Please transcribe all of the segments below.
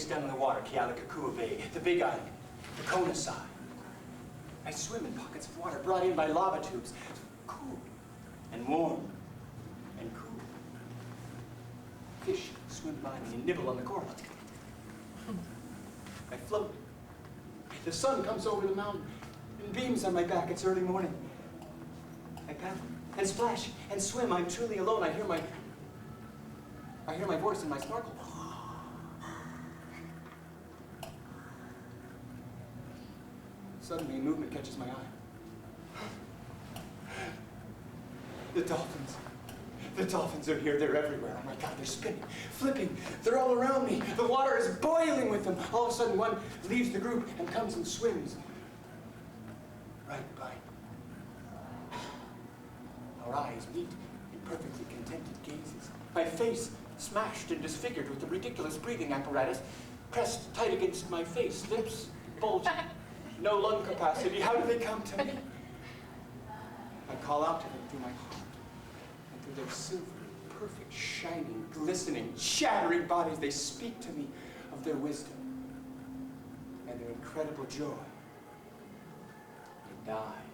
place down in the water, Kealakekua Bay, the Big Island, the Kona side. I swim in pockets of water brought in by lava tubes, cool and warm and cool. Fish swim by me and nibble on the coral. I float. The sun comes over the mountain and beams on my back. It's early morning. I paddle and splash and swim. I'm truly alone. I hear my voice in my snorkel. Suddenly, a movement catches my eye. The dolphins. The dolphins are here. They're everywhere. Oh my God, they're spinning, flipping. They're all around me. The water is boiling with them. All of a sudden, one leaves the group and comes and swims right by me. Our eyes meet in perfectly contented gazes. My face smashed and disfigured with the ridiculous breathing apparatus pressed tight against my face. Lips bulging. No lung capacity. How do they come to me? I call out to them through my heart, and through their silvery, perfect, shining, glistening, shattering bodies, they speak to me of their wisdom and their incredible joy. They dive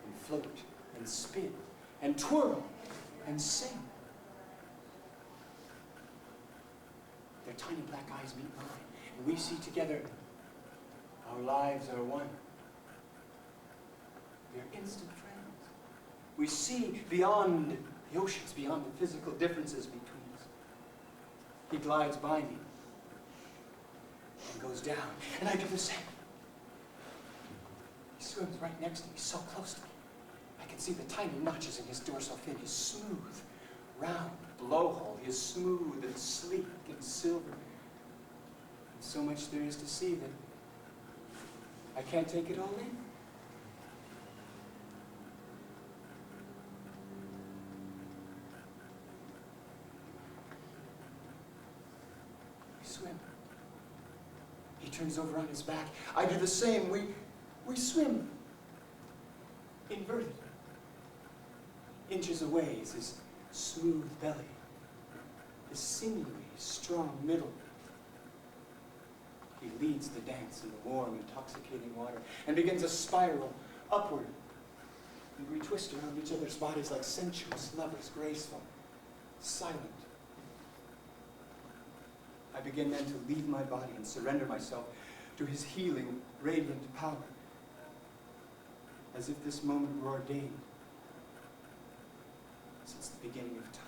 and float and spin and twirl and sing. Their tiny black eyes meet mine, and we see together our lives are one. We are instant friends. We see beyond the oceans, beyond the physical differences between us. He glides by me and goes down, and I do the same. He swims right next to me, so close to me. I can see the tiny notches in his dorsal fin, his smooth, round blowhole. He is smooth and sleek and silver. And so much there is to see that I can't take it all in. We swim. He turns over on his back. I do the same. We swim. Inverted. Inches away is his smooth belly, his sinewy, strong middle. He leads the dance in the warm, intoxicating water and begins a spiral upward. And we twist around each other's bodies like sensuous lovers, graceful, silent. I begin then to leave my body and surrender myself to his healing, radiant power, as if this moment were ordained since the beginning of time.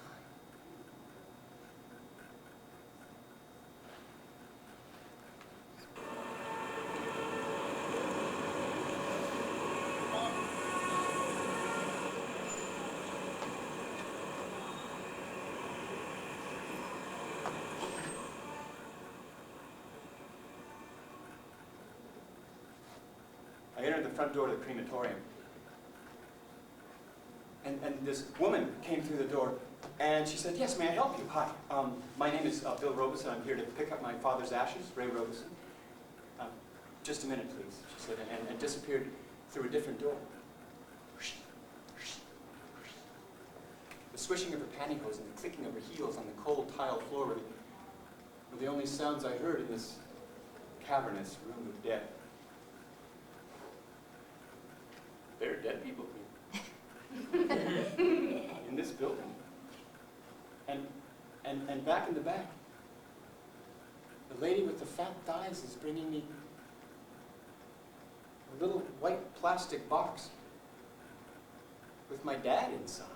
I entered the front door of the crematorium. And this woman came through the door, and she said, "Yes, may I help you? Hi, my name is Bill Robeson. I'm here to pick up my father's ashes, Ray Robeson. Just a minute, please," she said, and disappeared through a different door. The swishing of her pantyhose and the clicking of her heels on the cold tile floor were the only sounds I heard in this cavernous room of death. There are dead people here. In this building. And back in the back, the lady with the fat thighs is bringing me a little white plastic box with my dad inside.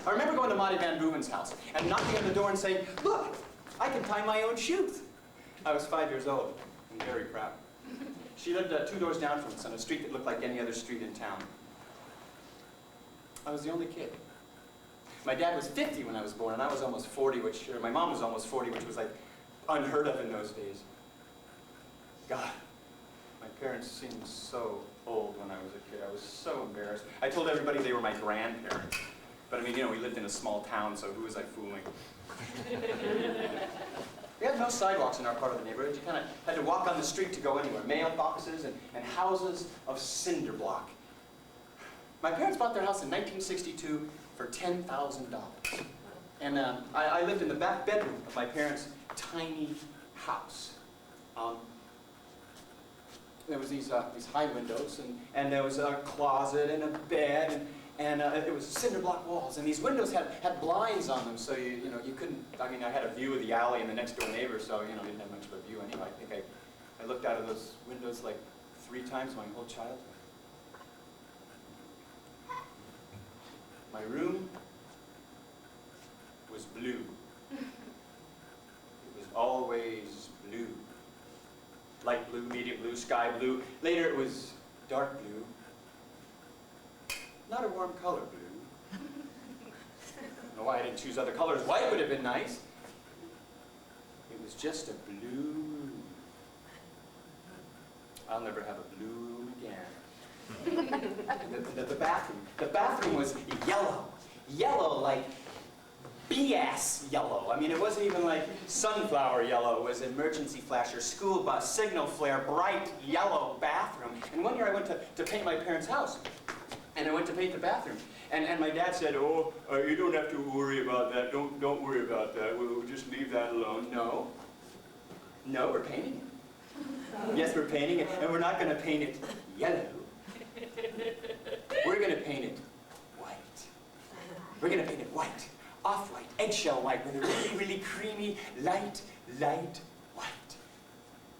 I remember going to Monty Van Boeven's house and knocking on the door and saying, "Look, I can tie my own shoes." I was 5 years old and very proud. She lived 2 doors down from us on a street that looked like any other street in town. I was the only kid. My dad was 50 when I was born, and I was almost 40, or my mom was almost 40, which was like unheard of in those days. God, my parents seemed so old when I was a kid. I was so embarrassed. I told everybody they were my grandparents. But I mean, you know, we lived in a small town, so who was I fooling? We had no sidewalks in our part of the neighborhood. You kind of had to walk on the street to go anywhere. Mailboxes and houses of cinder block. My parents bought their house in 1962 for $10,000. And I lived in the back bedroom of my parents' tiny house. There was these high windows, and there was a closet and a bed, and it was cinder block walls. And these windows had blinds on them, so you couldn't. I mean, I had a view of the alley and the next door neighbor, so didn't have much of a view anyway. I think I looked out of those windows like 3 times my whole childhood. My room was blue. It was always blue. Light blue, medium blue, sky blue. Later it was dark blue. Not a warm color blue. I don't know why I didn't choose other colors. White would have been nice. It was just a blue room. I'll never have a blue room again. The bathroom was yellow. Yellow like BS yellow. I mean, it wasn't even like sunflower yellow. It was emergency flasher, school bus, signal flare, bright yellow bathroom. And one year I went to paint my parents' house. And I went to paint the bathroom. And my dad said, oh, you don't have to worry about that. Don't worry about that. We'll just leave that alone. No. No, we're painting it. Yes, we're painting it. And we're not going to paint it yellow. We're going to paint it white. We're going to paint it white. Off-white, eggshell white, with a really, really creamy, light white.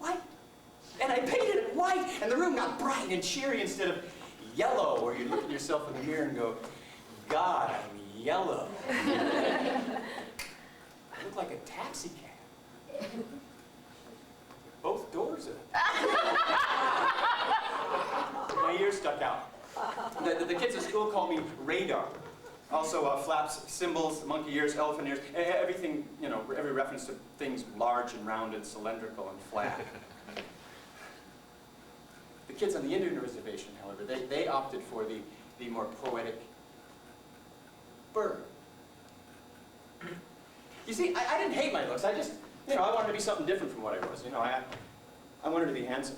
White. And I painted it white, and the room got bright and cheery instead of yellow, where you look at yourself in the mirror and go, God, I'm yellow. I look like a taxi cab. Both doors are. My ears stuck out. The kids at school called me Radar. Also flaps, cymbals, monkey ears, elephant ears, everything, every reference to things large and rounded, cylindrical and flat. The kids on the Indian reservation, however, they opted for the more poetic bird. You see, I didn't hate my looks. I just, I wanted to be something different from what I was. I wanted to be handsome.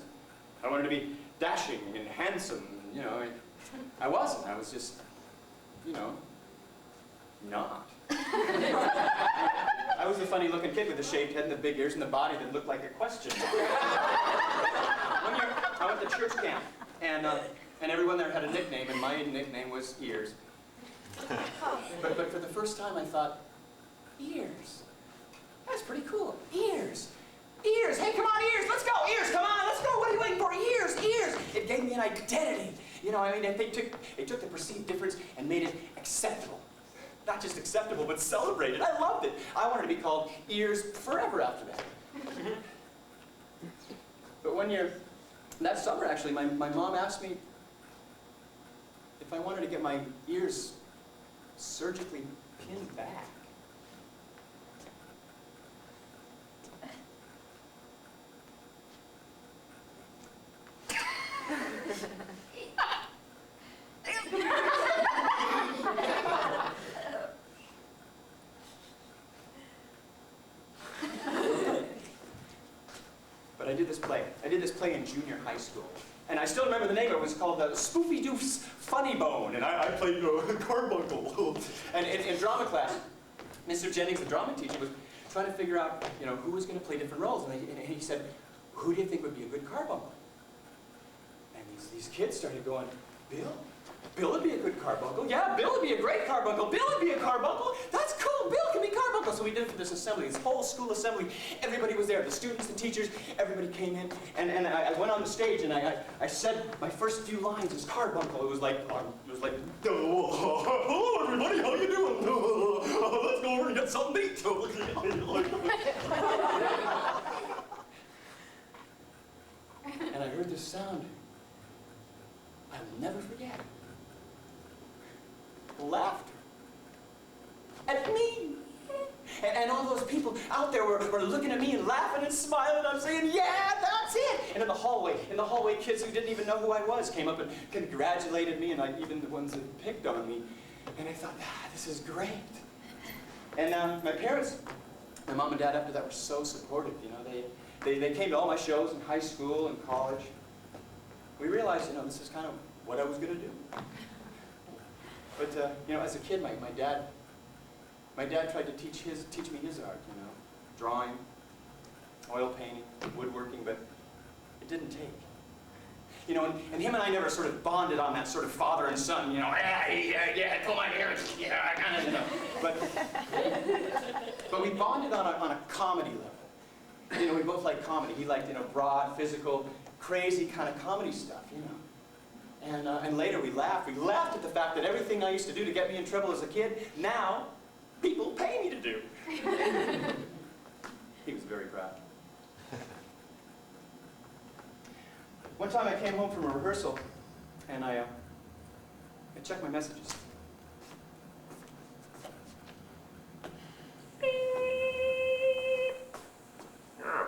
I wanted to be dashing and handsome. I wasn't. I was just, not. I was a funny-looking kid with a shaved head and the big ears and the body that looked like a question mark. One year, I went to church camp, and everyone there had a nickname, and my nickname was Ears. But for the first time, I thought, Ears? That's pretty cool. Ears. Ears. Hey, come on, Ears. Let's go. Ears, come on. Let's go. What are you waiting for? Ears. Ears. It gave me an identity. They took the perceived difference and made it acceptable. Not just acceptable, but celebrated. I loved it. I wanted to be called Ears forever after that. But one year, that summer actually, my mom asked me if I wanted to get my ears surgically pinned back. But I did this play. I did this play in junior high school. And I still remember the name of it. It was called Spoofy Doof's Funny Bone. And I played Carbuncle. And in drama class, Mr. Jennings, the drama teacher, was trying to figure out, who was going to play different roles. And he said, who do you think would be a good Carbuncle? And these kids started going, Bill? Bill would be a good Carbuncle. Yeah, Bill would be a great Carbuncle. Bill would be a Carbuncle. That's cool. Bill can be Carbuncle. So we did it for this assembly, this whole school assembly. Everybody was there. The students, the teachers, everybody came in. And I went on the stage and I said my first few lines as Carbuncle. It was like, hello everybody, how you doing? Let's go over and get something to eat. And I heard this sound. I will never forget. Laughter. At me. And all those people out there were looking at me and laughing and smiling. I'm saying, yeah, that's it. And in the hallway, kids who didn't even know who I was came up and congratulated me, and even the ones that picked on me. And I thought, this is great. And my parents, my mom and dad after that were so supportive. They came to all my shows in high school and college. We realized, this is kind of what I was going to do. But, as a kid, my dad My dad tried to teach me his art, drawing, oil painting, woodworking, but it didn't take. And him and I never sort of bonded on that sort of father and son, yeah, pull my hair, yeah, I kind of, But we bonded on a comedy level. We both liked comedy. He liked, broad, physical, crazy kind of comedy stuff, And later we laughed. We laughed at the fact that everything I used to do to get me in trouble as a kid, now people pay me to do. He was very proud. One time I came home from a rehearsal, and I checked my messages. Yeah.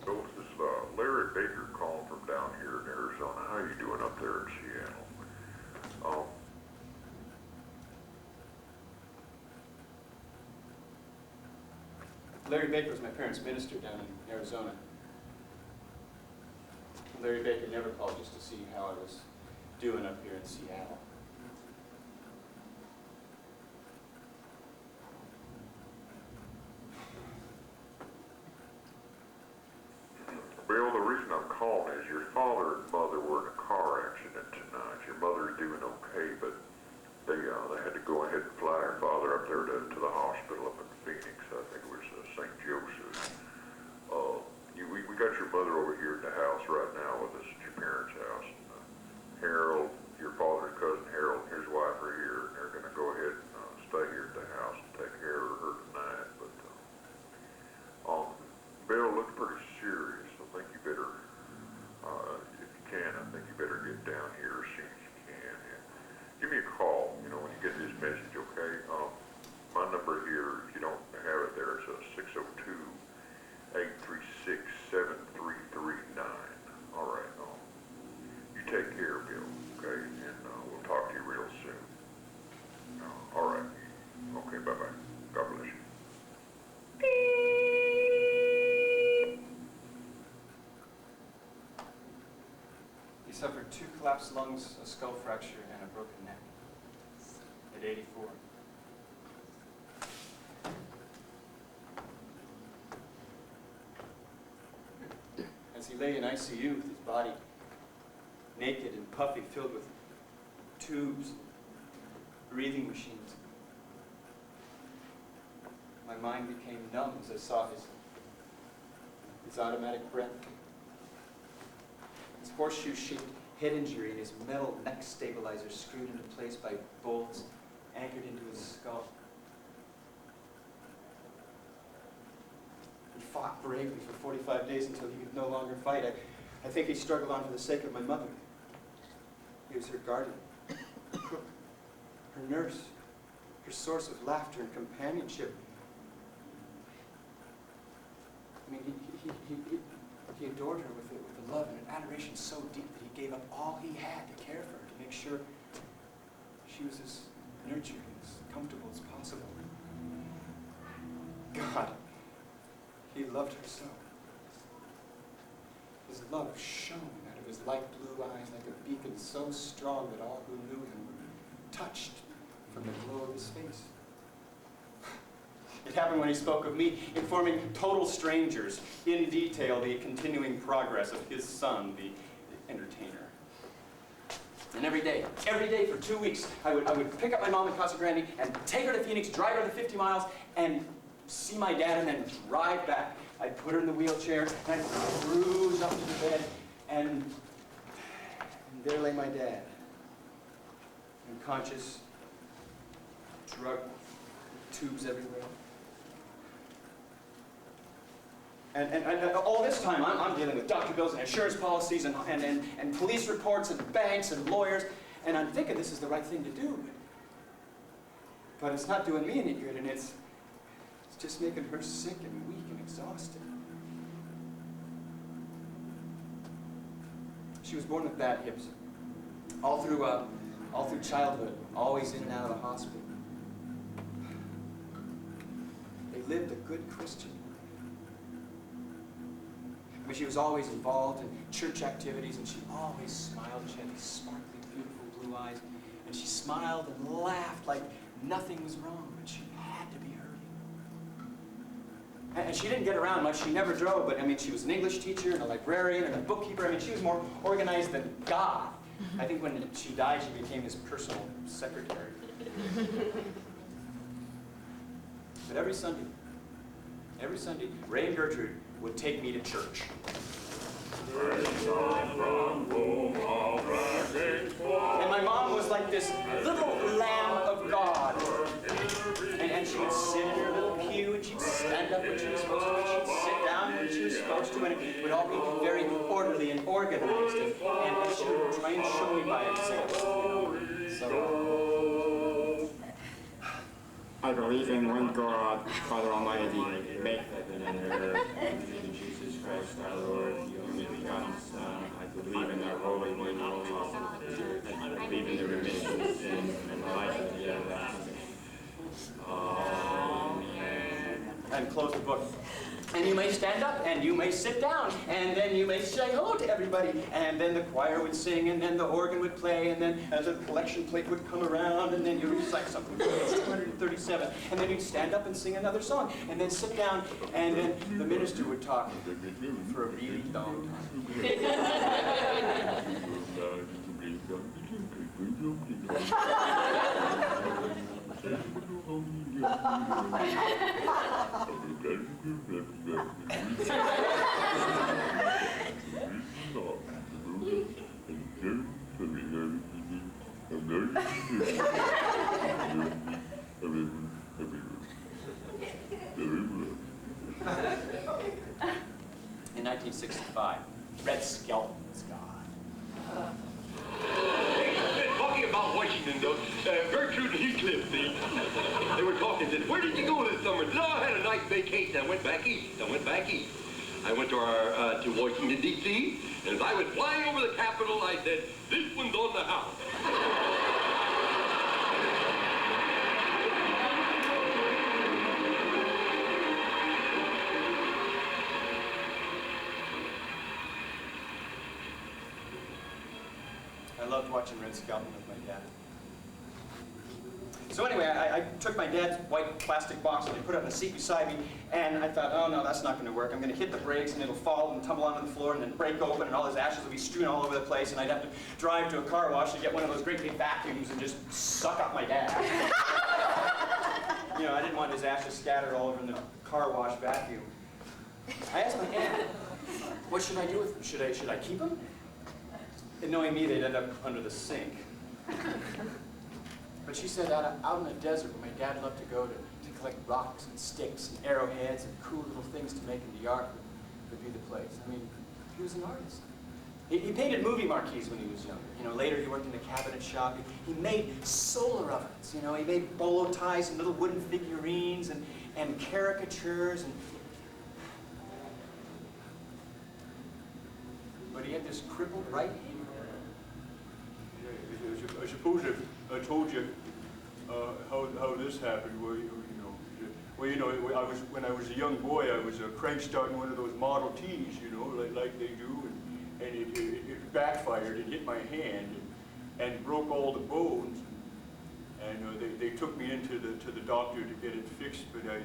So this is Larry Baker calling from down here in Arizona. How you doing up there in Seattle? Larry Baker was my parents' minister down in Arizona. Larry Baker never called just to see how I was doing up here in Seattle. Bill, the reason I'm calling is your father and mother were in a car accident tonight. Your mother's doing okay, but they had to go ahead and fly your father up there to the hospital up in Phoenix. I think it was St. Joseph. We got your mother over here at the house right now with us at your parents' house. Harold, your father's cousin Harold, and his wife are here, and they're going to go ahead and stay here at the house and take care of her tonight. But Bill looks pretty serious. I think you better, if you can, I think you better get down here as soon as you can. And give me a call, when you get this message, okay? My number here, if you don't have it there, it's 602-836-7339. All right, you take care, Bill, okay? And we'll talk to you real soon. All right. Okay, bye-bye. God bless you. He suffered 2 collapsed lungs, a skull fracture, and a broken neck at 84. As he lay in ICU with his body naked and puffy, filled with tubes, breathing machines, my mind became numb as I saw his automatic breath, his horseshoe-shaped head injury, and his metal neck stabilizer screwed into place by bolts anchored into his skull. He fought bravely for 45 days until he could no longer fight. I think he struggled on for the sake of my mother. He was her guardian, her cook, her nurse, her source of laughter and companionship. I mean, he adored her with a love and an adoration so deep that he gave up all he had to care for her, to make sure she was as nurtured and as comfortable as possible. God, he loved her so. His love shone out of his light blue eyes like a beacon so strong that all who knew him were touched from the glow of his face. It happened when he spoke of me, informing total strangers in detail the continuing progress of his son, the entertainer. And every day for 2 weeks, I would pick up my mom in Casa Grande and take her to Phoenix, drive her the 50 miles, and see my dad, and then drive back. I'd put her in the wheelchair, and I'd cruise up to the bed, and there lay my dad, unconscious, drugged, tubes everywhere. And all this time, I'm dealing with doctor bills and insurance policies and police reports and banks and lawyers, and I'm thinking this is the right thing to do. But it's not doing me any good, and it's just making her sick and weak and exhausted. She was born with bad hips. All through childhood, always in and out of the hospital. They lived a good Christian life. I mean, she was always involved in church activities, and she always smiled. She had these sparkly, beautiful blue eyes, and she smiled and laughed like Nothing was wrong, but she had to be hurrying. And she didn't get around much. She never drove, but I mean, she was an English teacher and a librarian and a bookkeeper. I mean, she was more organized than God. I think when she died, she became his personal secretary. But every Sunday, Ray and Gertrude would take me to church. And my mom was like this little lamb of God. And she would sit in her little pew, and she'd stand up when she was supposed to, and she'd sit down when she was supposed to, and it would all be very orderly and organized. And she would try and show me by example. So, I believe in one God, Father Almighty, make heaven and earth, and in Jesus Christ our Lord, the only begotten Son. I believe in the Holy One, all I believe in the remission of sins and the life of the everlasting. Amen. And close the book. And you may stand up, and you may sit down, and then you may say hello to everybody. And then the choir would sing, and then the organ would play, and then the collection plate would come around, and then you recite something. It's 237. And then you'd stand up and sing another song, and then sit down, and then the minister would talk for a really long In 1965, Red Skelton was gone. Talking about Washington, though, Gertrude and Heathcliff, they were talking, said, where did you go this summer? No, I had a nice vacation. I went back east. I went to Washington, D.C., and as I was flying over the Capitol, I said, this one's on the house. I loved watching Red Skelton with my dad. So anyway, I took my dad's white plastic box and I put it on the seat beside me, and I thought, oh no, that's not going to work. I'm going to hit the brakes and it'll fall and tumble onto the floor and then break open and all his ashes will be strewn all over the place, and I'd have to drive to a car wash and get one of those great big vacuums and just suck up my dad. You know, I didn't want his ashes scattered all over in the car wash vacuum. I asked my dad, what should I do with them? Should I keep them? And knowing me, they'd end up under the sink. But she said out in the desert where my dad loved to go to collect rocks and sticks and arrowheads and cool little things to make in the yard would be the place. I mean, he was an artist. He painted movie marquees when he was younger. You know, later he worked in a cabinet shop. He made solar ovens. You know, he made bolo ties and little wooden figurines and caricatures. But he had this crippled right hand. I suppose if I told you how this happened, when I was a young boy, I was crank starting one of those Model Ts, you know, like they do, and it backfired and hit my hand and broke all the bones. And they took me into the doctor to get it fixed, but I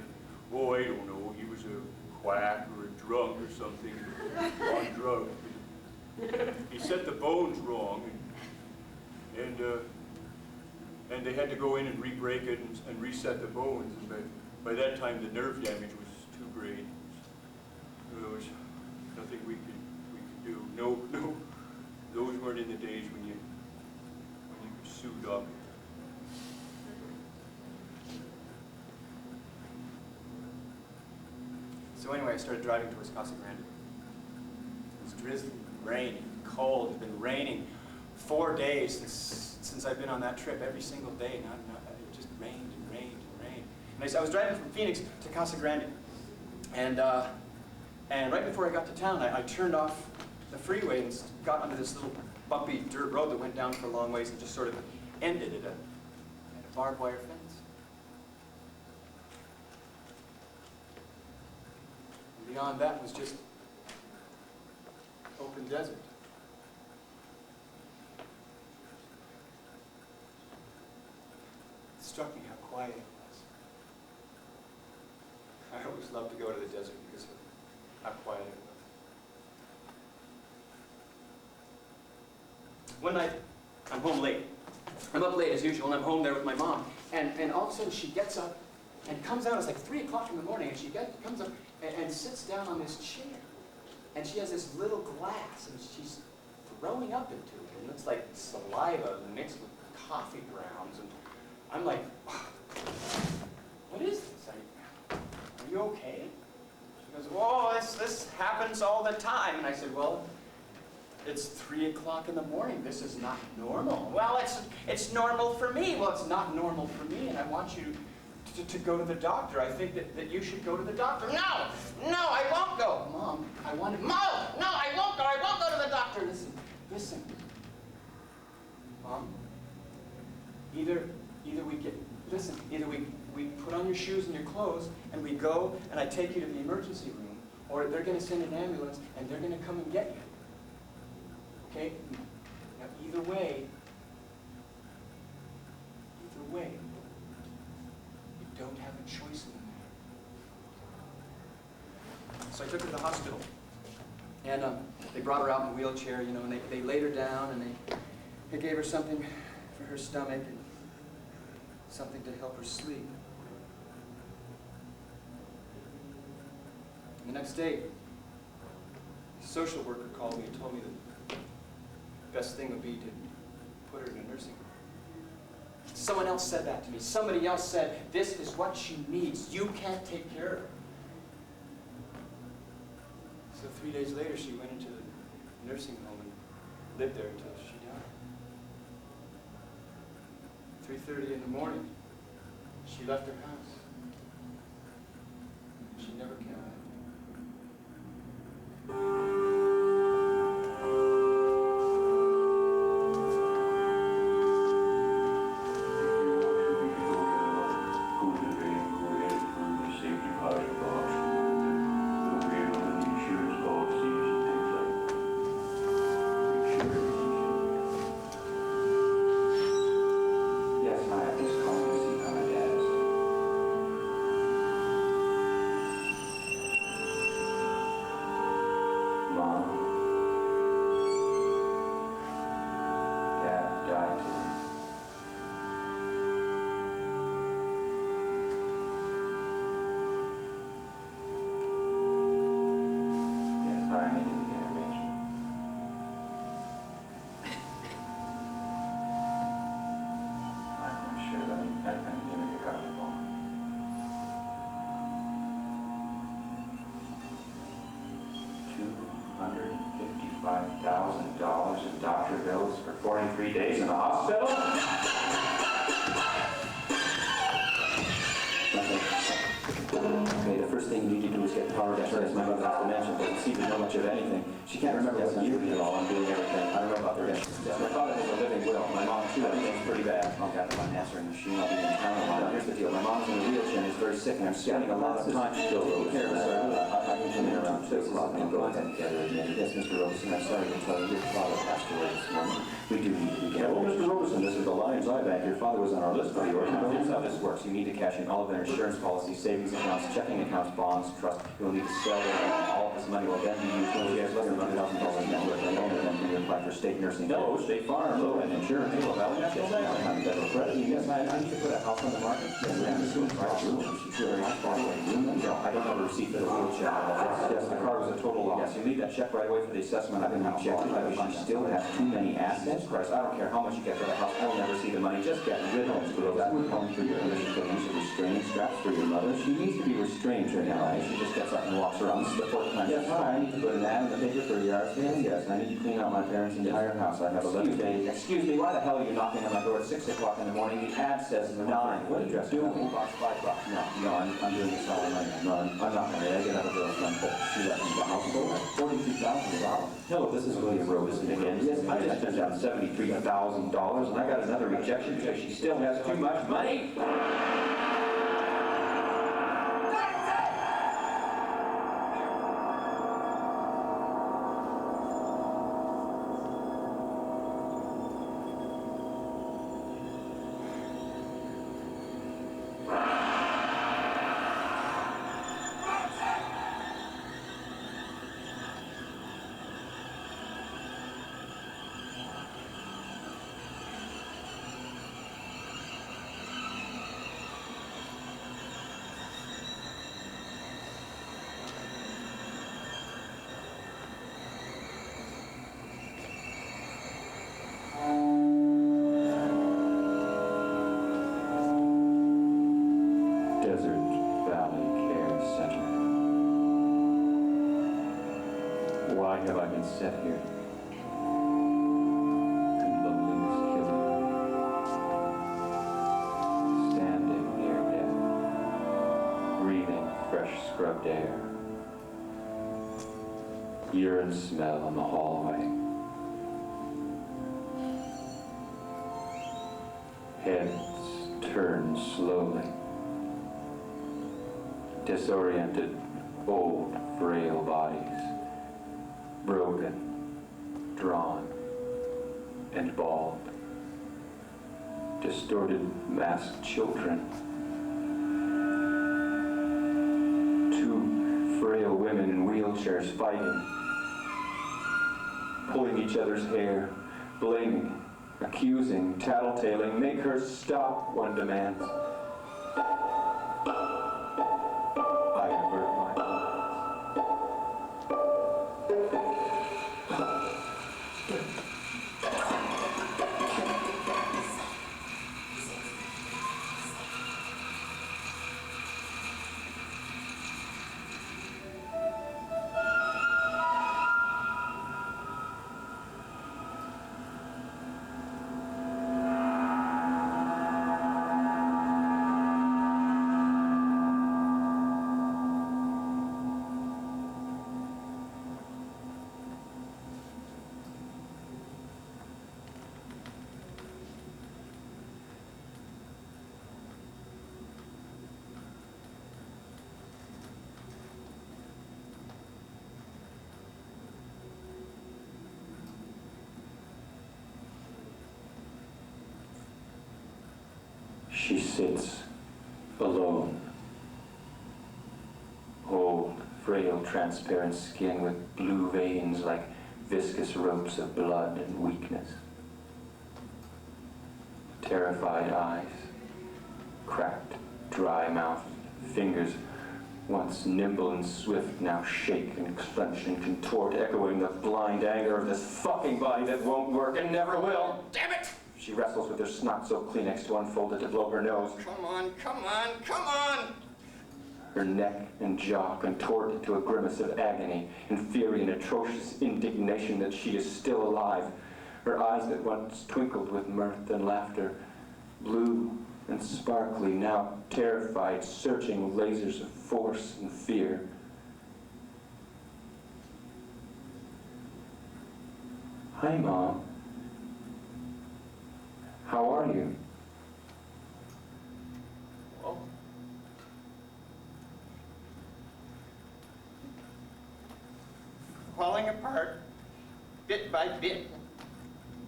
don't know, he was a quack or a drunk or something on drugs. He set the bones wrong. And they had to go in and re-break it and reset the bones. And by that time, the nerve damage was too great. There was nothing we could do. No, those weren't in the days when you could sue doctors. So anyway, I started driving towards Casa Grande. It was drizzling, raining, cold. It had been raining 4 days since I've been on that trip, every single day. It just rained and rained and rained. And I was driving from Phoenix to Casa Grande, and right before I got to town, I turned off the freeway and got onto this little bumpy dirt road that went down for a long ways and just sort of ended at a barbed wire fence. And beyond that was just open desert. struck me how quiet it was. I always loved to go to the desert because of how quiet it was. One night, I'm home late. I'm up late as usual, and I'm home there with my mom. And all of a sudden, she gets up and comes out. It's like 3 o'clock in the morning, and she comes up and sits down on this chair. And she has this little glass, and she's throwing up into it. And it's like saliva mixed with coffee grounds. And I'm like, what is this? Are you okay? She goes, "Whoa, this happens all the time." And I said, "Well, it's 3 o'clock in the morning. This is not normal." "Well, it's normal for me." "Well, it's not normal for me, and I want you to go to the doctor. I think that you should go to the doctor." No, I won't go." "Mom, I want to." "No, I won't go. I won't go to the doctor." Listen. Mom, either we put on your shoes and your clothes, and we go, and I take you to the emergency room, or they're going to send an ambulance, and they're going to come and get you. Okay? Now, either way, you don't have a choice in the matter. So I took her to the hospital, and they brought her out in a wheelchair, and they laid her down, and they gave her something for her stomach and something to help her sleep. And the next day, the social worker called me and told me that the best thing would be to put her in a nursing home. Someone else said that to me. Somebody else said, "This is what she needs. You can't take care of her." So 3 days later, she went into the nursing home and lived there until she died. 3:30 in the morning, she left her house. She never came back. $155,000 in doctor bills for 43 days in the hospital? Okay, the first thing you need to do is get the power down. As my mother has dementia, doesn't seem to know much of anything. She can't remember what you did at all. I'm doing everything. I don't know about the rest. Yes, my father has a living will. My mom too. Everything's pretty bad. I've got an answering machine. I'll be in town a lot. Here's the deal. My mom's in a wheelchair and is very sick, and I'm spending a lot of time still taking care of her. I can come in around 2 o'clock and go ahead and get her. Yes, Mr. Robeson, I'm sorry to tell you, your father passed away this morning. We do need to be careful. Well, Mr. Robeson, this is the Lions Eye Bank. Your father was on our list for the organization. Here's how this works. You need to cash in all of their insurance policies, savings accounts, checking accounts, bonds, trust. You'll need to sell them. All of this money will then be used when you have less than $100,000 net worth alone, and then you apply for state nursing. No, State Farm, and insurance. Hello, Valley National Bank. I'm federal credit. Yes, I need to put a house on the market. Yes, we have a soon price. She's very high quality. No, I don't have a receipt for the wheelchair. Yes, the car was a total loss. Yes, you need that check right away for the assessment. I've been rejected. She still has too many assets. Christ, I don't care how much you get for the house. I will never see the money. Just get rid of it. That would come for your permission for the use of restraining straps for your mother. She needs to be restrained right now. She just gets up and walks around. This is the fourth time. Yes, hi, I need to put an ad in the paper for a yard sale. Yes, I need to clean out my parents' entire house. I have 11 days. Excuse me, why the hell are you knocking on my door at 6 o'clock in the morning? The ad says 9. What are you doing? $4, $5. No, I'm doing this all on my own. No, I'm not married. I get out a girlfriend, but she left me the house. $42,000. Hello, this is William Robeson again. Yes, I just turned down $73,000, and I got another rejection because she still has too much money. Desert Valley Care Center. Why have I been set here? And loneliness killing me. Standing near death, breathing fresh scrubbed air. Urine smell in the hallway. Heads turn slowly. Disoriented, old, frail bodies. Broken, drawn, and bald. Distorted, masked children. Two frail women in wheelchairs fighting. Pulling each other's hair, blaming, accusing, tattletaling. Make her stop, one demands. I avert my eyes. She sits alone. Old, frail, transparent skin with blue veins like viscous ropes of blood and weakness. Terrified eyes, cracked, dry mouth, fingers once nimble and swift, now shake and clench and contort, echoing the blind anger of this fucking body that won't work and never will. Damn it! She wrestles with her snot-soaked Kleenex to unfold it to blow her nose. Come on, come on, come on! Her neck and jaw contort into a grimace of agony and fury and atrocious indignation that she is still alive. Her eyes that once twinkled with mirth and laughter, blue and sparkly, now terrified, searching lasers of force and fear. Hi, Mom. How are you? Well, falling apart, bit by bit,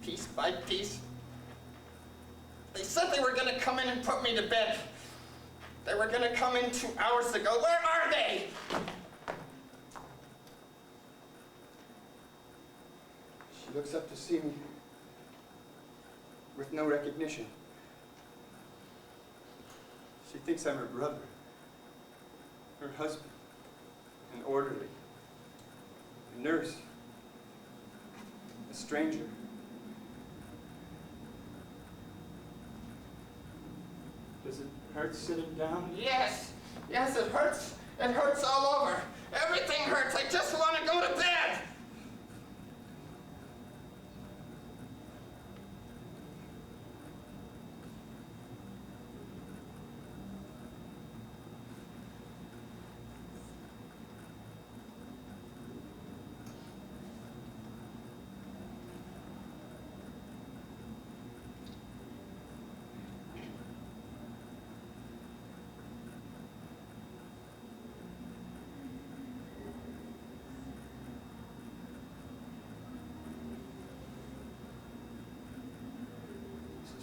piece by piece. They said they were going to come in and put me to bed. They were going to come in 2 hours ago. Where are they? She looks up to see me with no recognition. She thinks I'm her brother, her husband, an orderly, a nurse, a stranger. Does it hurt sitting down? Yes, yes, it hurts. It hurts all over. Everything hurts. I just want to go to bed.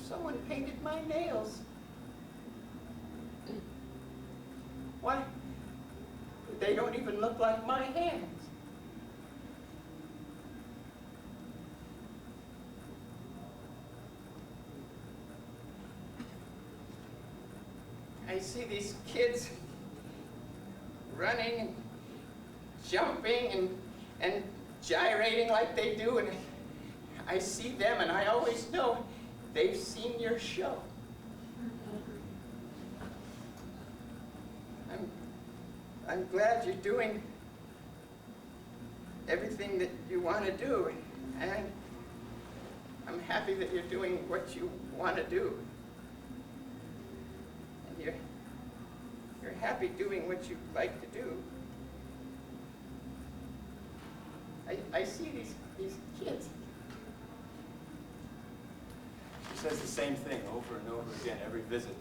Someone painted my nails. Why? They don't even look like my hands. I see these kids running and jumping and gyrating like they do, and I see them and I always know they've seen your show. I'm glad you're doing everything that you want to do, and I'm happy that you're doing what you want to do. And you're happy doing what you like to do. I see these kids. She says the same thing over and over again every visit.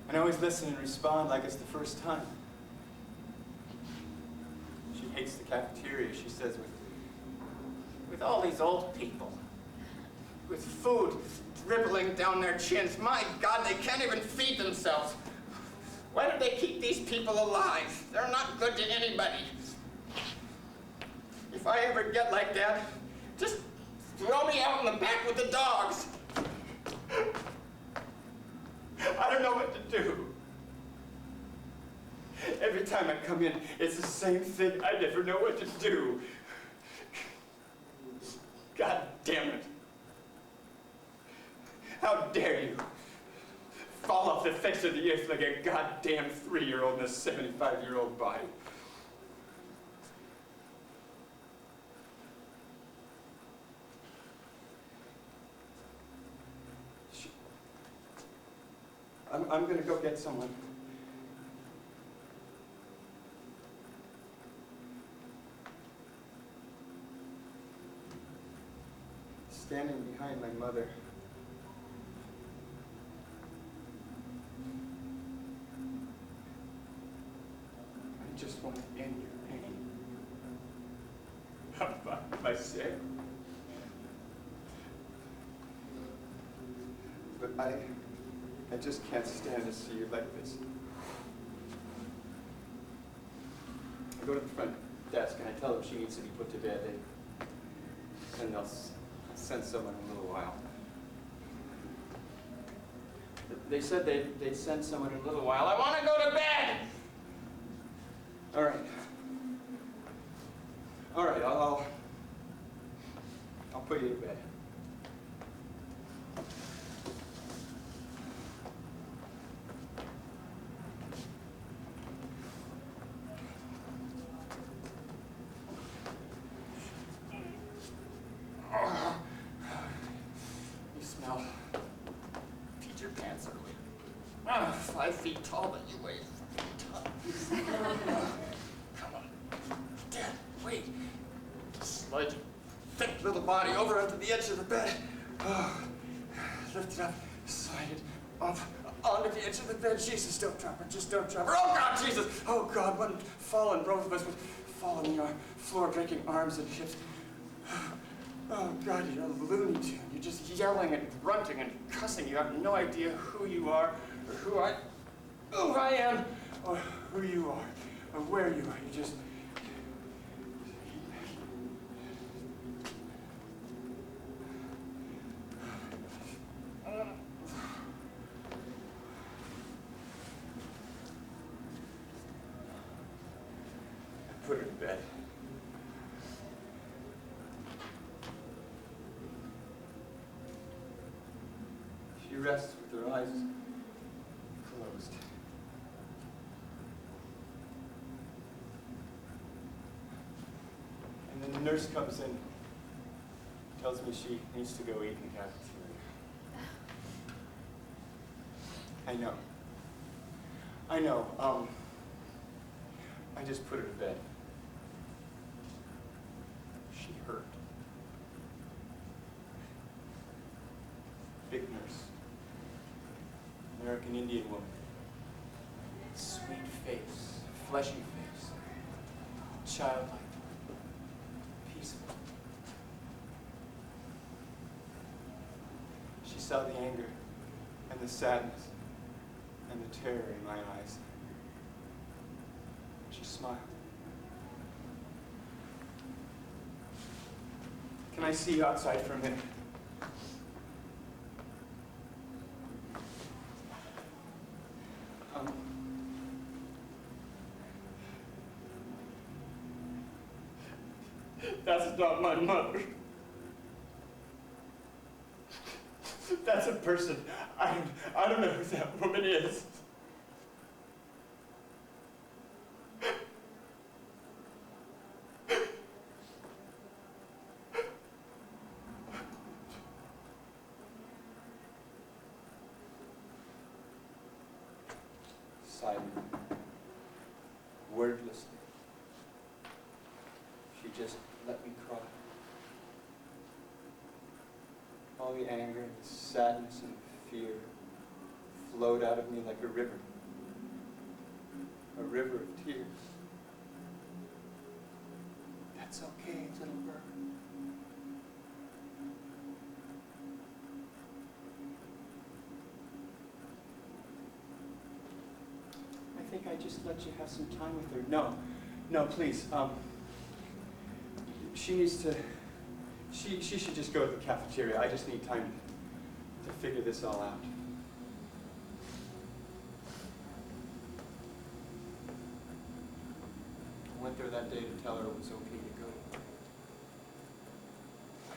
And I always listen and respond like it's the first time. She hates the cafeteria, she says, with all these old people, with food dribbling down their chins. My God, they can't even feed themselves. Why do they keep these people alive? They're not good to anybody. If I ever get like that, just throw me out in the back with the dogs. I don't know what to do. Every time I come in, it's the same thing. I never know what to do. God damn it. How dare you fall off the face of the earth like a goddamn 3-year-old in a 75-year-old body. I'm gonna go get someone. Standing behind my mother. I just want to end your pain. Am I sick? But I just can't stand to see you like this. I go to the front desk and I tell them she needs to be put to bed, and they'll send someone in a little while. They said they'd send someone in a little while. I want to go to bed! All right. All right, I'll put you to bed. You smell Peter Pants ugly. 5 feet tall, but you weigh 5 tons. Come on. Dad, wait. Slide your thick little body over onto the edge of the bed. Lift it up, slide it up onto the edge of the bed. Jesus, don't drop her. Just don't drop her. Oh, God, Jesus. Oh, God, one fall and both of us would fall on the floor, breaking arms and hips. Oh, God, you're a Looney Tune. You're just yelling and grunting and cussing. You have no idea who you are or who I am or who you are or where you are. You just... I put her to bed. She rests with her eyes closed. And then the nurse comes in, tells me she needs to go eat in the cafeteria. I know. I just put her to bed. She hurt. Big nurse. American Indian woman. Sweet face, fleshy face. Childlike. Peaceful. She saw the anger and the sadness and the terror in my eyes. She smiled. Can I see you outside for a minute? That's not my mother. That's a person. I don't know who that woman is. beside me, wordlessly. She just let me cry. All the anger and the sadness and fear flowed out of me like a river of tears. That's okay, little bird. I think I just let you have some time with her. No, please. She needs to, she should just go to the cafeteria. I just need time to figure this all out. I went there that day to tell her it was okay to go.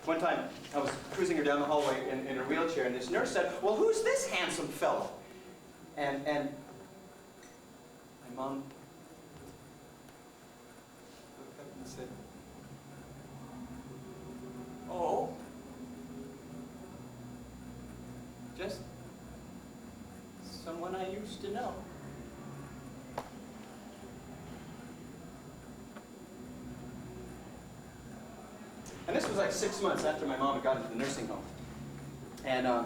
One time, I was cruising her down the hallway in her wheelchair, and this nurse said, "Well, who's this handsome fellow?" And my mom looked up and said, "Oh, just someone I used to know." And this was like 6 months after my mom had gotten to the nursing home. And I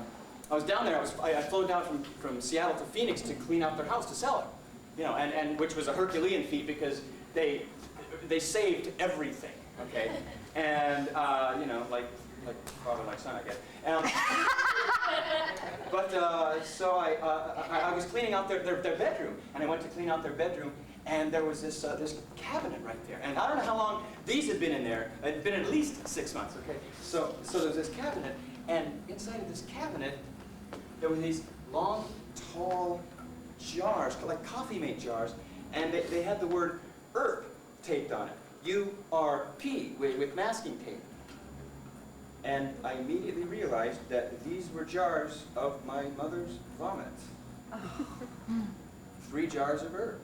was down there, I flew down from Seattle to Phoenix to clean out their house, to sell it. You know, and which was a Herculean feat because they saved everything, okay? And, you know, like father, like son, I guess. So I was cleaning out their bedroom, and I went to clean out their bedroom, and there was this cabinet right there. And I don't know how long these had been in there. It had been at least 6 months, okay? So there was this cabinet, and inside of this cabinet, there were these long, tall jars, like coffee mate jars, and they had the word URP taped on it. U-R-P, with masking tape. And I immediately realized that these were jars of my mother's vomit. 3 jars of URP.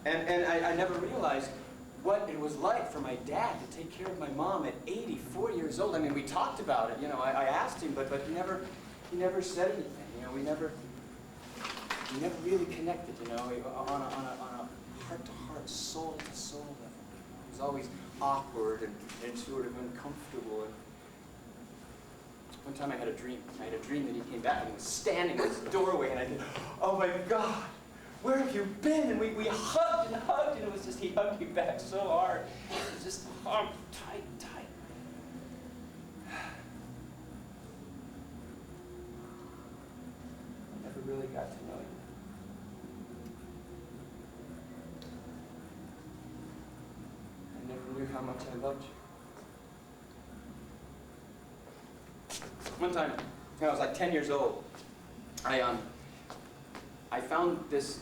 And I never realized what it was like for my dad to take care of my mom at 84 years old. I mean, we talked about it, you know, I asked him, but he never said anything, you know, we never really connected, you know, on a heart-to-heart, soul-to-soul level. It was always awkward and sort of uncomfortable. And one time I had a dream that he came back and was standing in this doorway, and I said, "Oh my God, where have you been?" And we hugged, and it was just, he hugged me back so hard. It was just hugged tight. I never really got to know you. I never knew how much I loved you. One time, when I was like 10 years old, I found this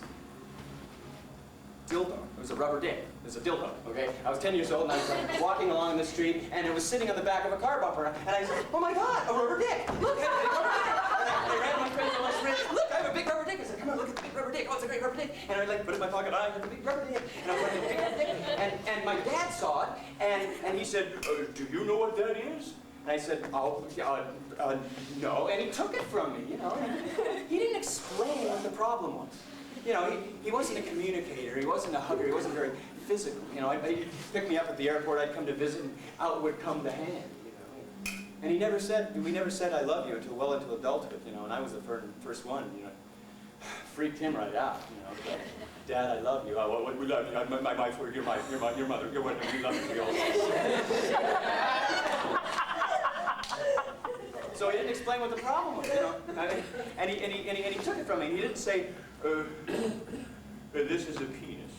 dildo. It was a rubber dick. It was a dildo, okay? I was 10 years old, and I was like walking along the street, and it was sitting on the back of a car bumper, and I said, "Oh my God, a rubber dick! Look, I have a big rubber dick!" And I ran to my friends and my friends, "Look, I have a big rubber dick!" I said, "Come on, look at the big rubber dick! Oh, it's a great rubber dick!" And I like put it in my pocket. I have the big rubber dick, and I was like, "The big rubber dick!" And my dad saw it, and he said, "Do you know what that is?" And I said, "Oh, no," and he took it from me, you know. He didn't explain what the problem was. You know, he wasn't a communicator, he wasn't a hugger, he wasn't very physical. You know, he'd pick me up at the airport, I'd come to visit, and out would come the hand, you know. And we never said "I love you" until well into adulthood, you know, and I was the first one, you know. Freaked him right out, you know. But, "Dad, I love you." "Oh, we love you. You're my mother. You're what we love you all." So he didn't explain what the problem was, you know. And he took it from me. And he didn't say, "This is a penis.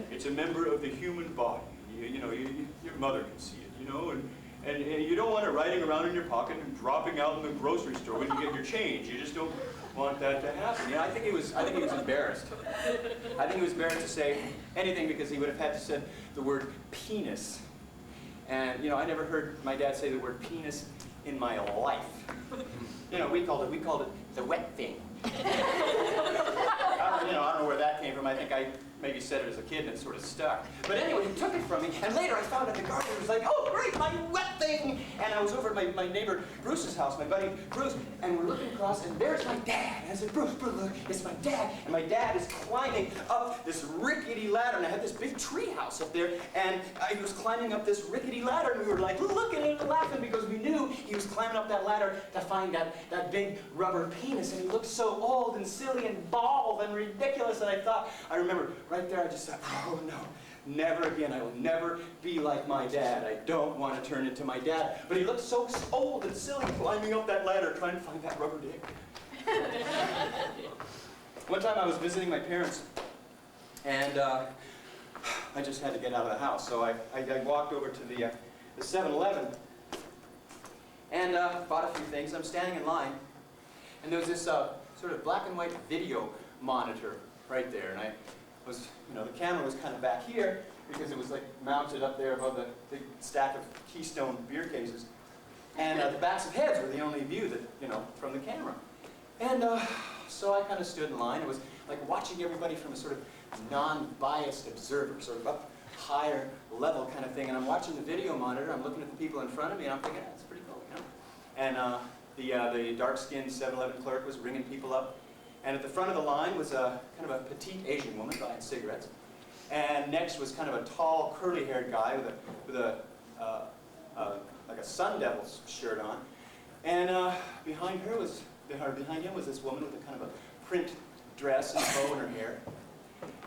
It's a member of the human body. You know, your mother can see it, you know, and you don't want it riding around in your pocket and dropping out in the grocery store when you get your change. You just don't want that to happen." You know, I think he was embarrassed. I think he was embarrassed to say anything because he would have had to say the word penis. And, you know, I never heard my dad say the word penis in my life. You know, we called it the wet thing. I don't know where that came from. I think I maybe said it as a kid and it sort of stuck. But anyway, he took it from me, and later I found it in the garden. It was like, oh, great, my wet thing! And I was over at my neighbor Bruce's house, my buddy Bruce, and we're looking across, and there's my dad. And I said, Bruce, look, it's my dad. And my dad is climbing up this rickety ladder, and I had this big tree house up there, and he was climbing up this rickety ladder, and we were like looking at him laughing because we knew he was climbing up that ladder to find that big rubber penis, and he looked so old and silly and bald and ridiculous, and I remember right there, I just thought, oh no, never again. I will never be like my dad. I don't want to turn into my dad. But he looked so old and silly climbing up that ladder trying to find that rubber dick. One time I was visiting my parents, and I just had to get out of the house. So I walked over to the 7-Eleven and bought a few things. I'm standing in line, and there was this sort of black and white video monitor right there. And I was, the camera was kind of back here because it was like mounted up there above the big stack of Keystone beer cases. And the backs of heads were the only view that, from the camera. And so I kind of stood in line. It was like watching everybody from a sort of non-biased observer, sort of up higher level kind of thing. And I'm watching the video monitor. I'm looking at the people in front of me, and I'm thinking, that's pretty cool, And the dark-skinned 7-Eleven clerk was ringing people up. And at the front of the line was a kind of a petite Asian woman buying cigarettes. And next was kind of a tall, curly-haired guy with like a Sun Devils shirt on. And behind him was this woman with a kind of a print dress and bow in her hair.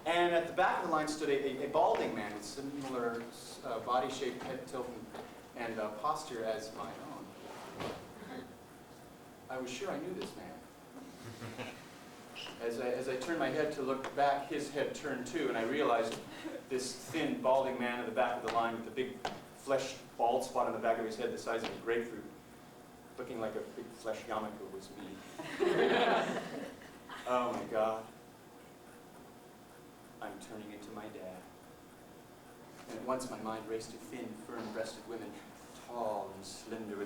And at the back of the line stood a balding man with similar body shape, head tilt, and posture as my own. I was sure I knew this man. As I turned my head to look back, his head turned too, and I realized this thin, balding man in the back of the line with the big flesh bald spot on the back of his head the size of a grapefruit, looking like a big flesh yarmulke, was me. Oh my God. I'm turning into my dad. And at once my mind raced to thin, firm-breasted women, tall and slender,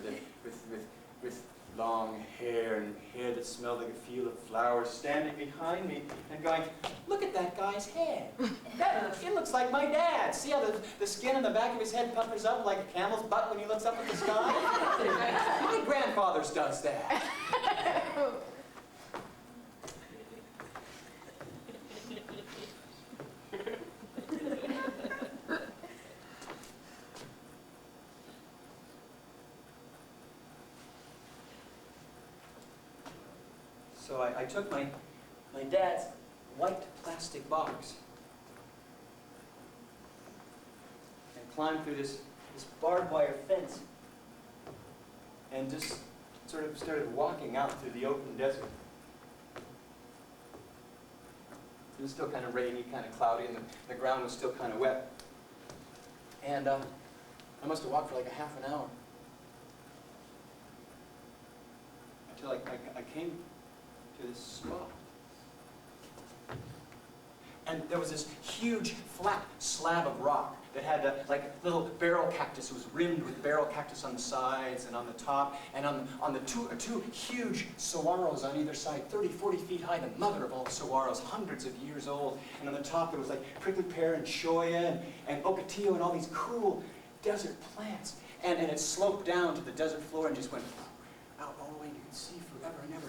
with long hair and hair that smelled like a field of flowers, standing behind me and going, look at that guy's head. It looks like my dad. See how the skin on the back of his head puckers up like a camel's butt when he looks up at the sky? My grandfather's does that. So I took my dad's white plastic box and climbed through this barbed wire fence and just sort of started walking out through the open desert. It was still kind of rainy, kind of cloudy, and the ground was still kind of wet. And I must have walked for like a half an hour until I came to this spot. And there was this huge flat slab of rock that had like little barrel cactus. It was rimmed with barrel cactus on the sides and on the top, and on the two huge saguaros on either side, 30, 40 feet high, the mother of all saguaros, hundreds of years old. And on the top there was like prickly pear and cholla and ocotillo and all these cool desert plants. And it sloped down to the desert floor and just went out all the way, and you could see forever and ever.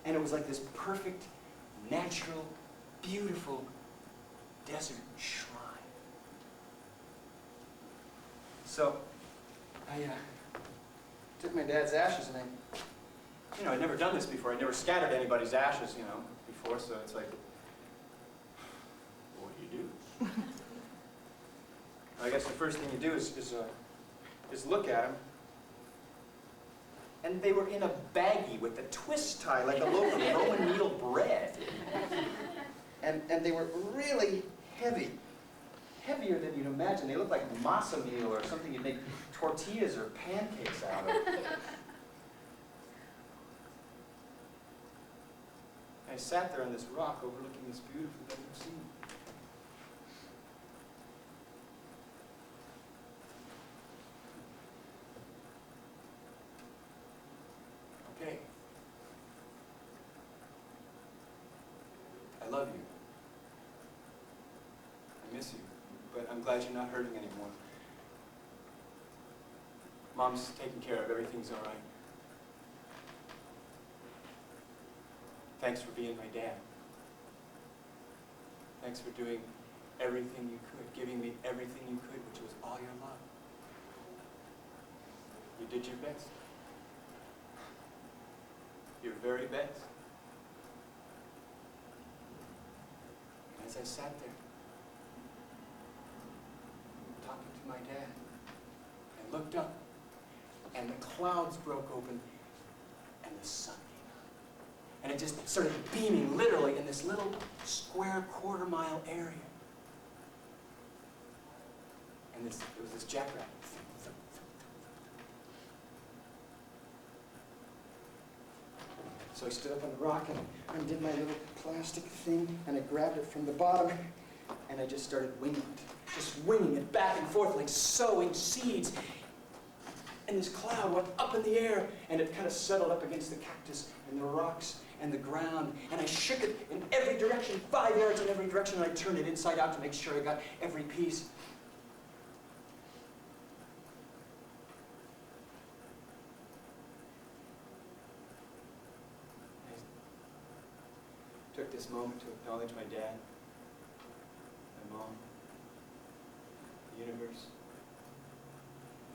And it was like this perfect, natural, beautiful desert shrine. So I took my dad's ashes, and I'd never done this before. I'd never scattered anybody's ashes, before. So it's like, what do you do? I guess the first thing you do is look at them. And they were in a baggie with a twist tie, like a loaf of Roman needle bread. And they were really heavy. Heavier than you'd imagine. They looked like masa meal or something you'd make tortillas or pancakes out of. I sat there on this rock overlooking this beautiful desert scene. Okay. I love you. I miss you, but I'm glad you're not hurting anymore. Mom's taking care of, everything's all right. Thanks for being my dad. Thanks for doing everything you could, giving me everything you could, which was all your love. You did your best. Your very best. And as I sat there, talking to my dad, I looked up, and the clouds broke open, and the sun came out. And it just started beaming, literally, in this little square quarter-mile area. And it was this jackrabbit. So I stood up on the rock and undid my little plastic thing, and I grabbed it from the bottom, and I just started winging it. Just winging it back and forth like sowing seeds. And this cloud went up in the air, and it kind of settled up against the cactus and the rocks and the ground, and I shook it in every direction, 5 yards in every direction, and I turned it inside out to make sure I got every piece. I took this moment to acknowledge my dad, my mom, the universe,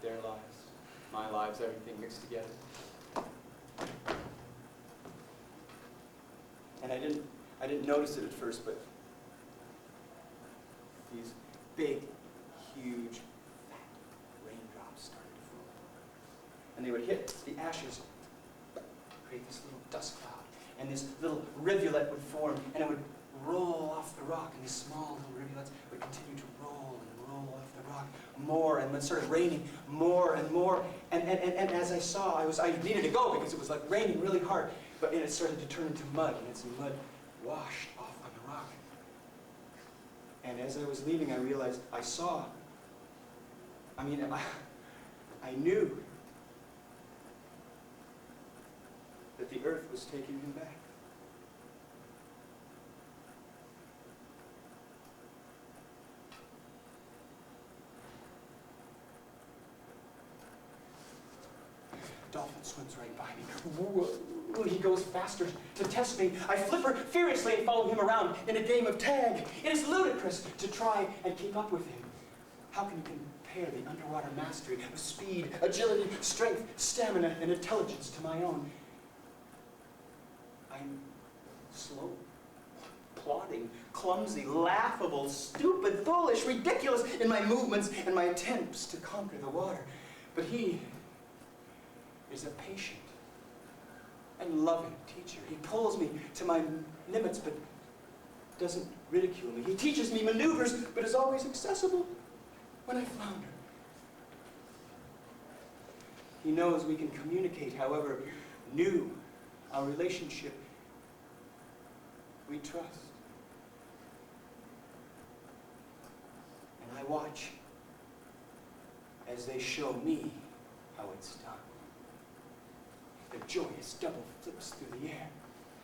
their lives, my lives, everything mixed together. And I didn't notice it at first, but these big, huge, fat raindrops started to fall. And they would hit the ashes, create this little dust cloud. And this little rivulet would form, and it would roll off the rock, and these small little rivulets would continue to roll and roll off the rock more, and then it started raining more and more. And as I saw, I needed to go because it was like raining really hard, but it started to turn into mud, and its mud washed off on the rock. And as I was leaving, I realized I knew that the earth was taking him back. Dolphin swims right by me. He goes faster to test me. I flipper furiously and follow him around in a game of tag. It is ludicrous to try and keep up with him. How can you compare the underwater mastery of speed, agility, strength, stamina, and intelligence to my own? I'm slow, plodding, clumsy, laughable, stupid, foolish, ridiculous in my movements and my attempts to conquer the water. But he is a patient and loving teacher. He pulls me to my limits, but doesn't ridicule me. He teaches me maneuvers, but is always accessible when I flounder. He knows we can communicate, however new our relationship. We trust. And I watch as they show me how it's done. Their joyous double flips through the air.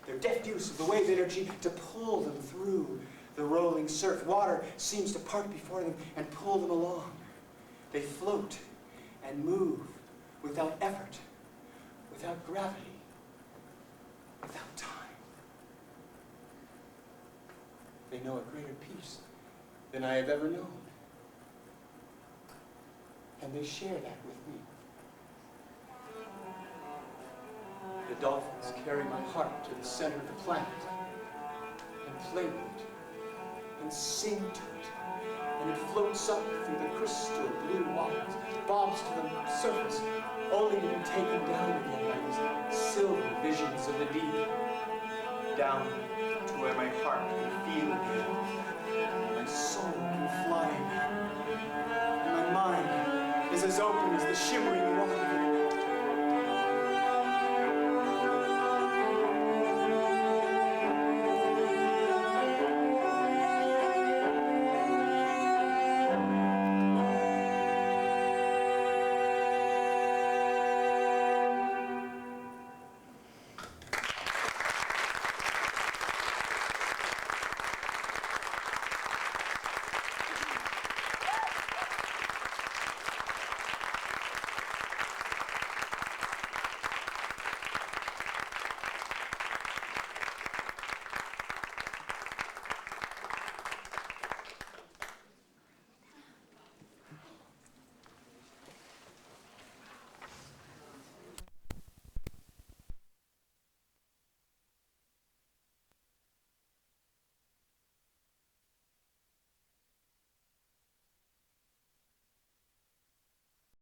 Their deft use of the wave energy to pull them through the rolling surf. Water seems to part before them and pull them along. They float and move without effort, without gravity, without time. They know a greater peace than I have ever known. And they share that with me. The dolphins carry my heart to the center of the planet and play with it and sing to it. And it floats up through the crystal blue waters, bobs to the surface, only to be taken down again by these silver visions of the deep, down to where my heart can feel again, and my soul can fly again, and my mind is as open as the shimmering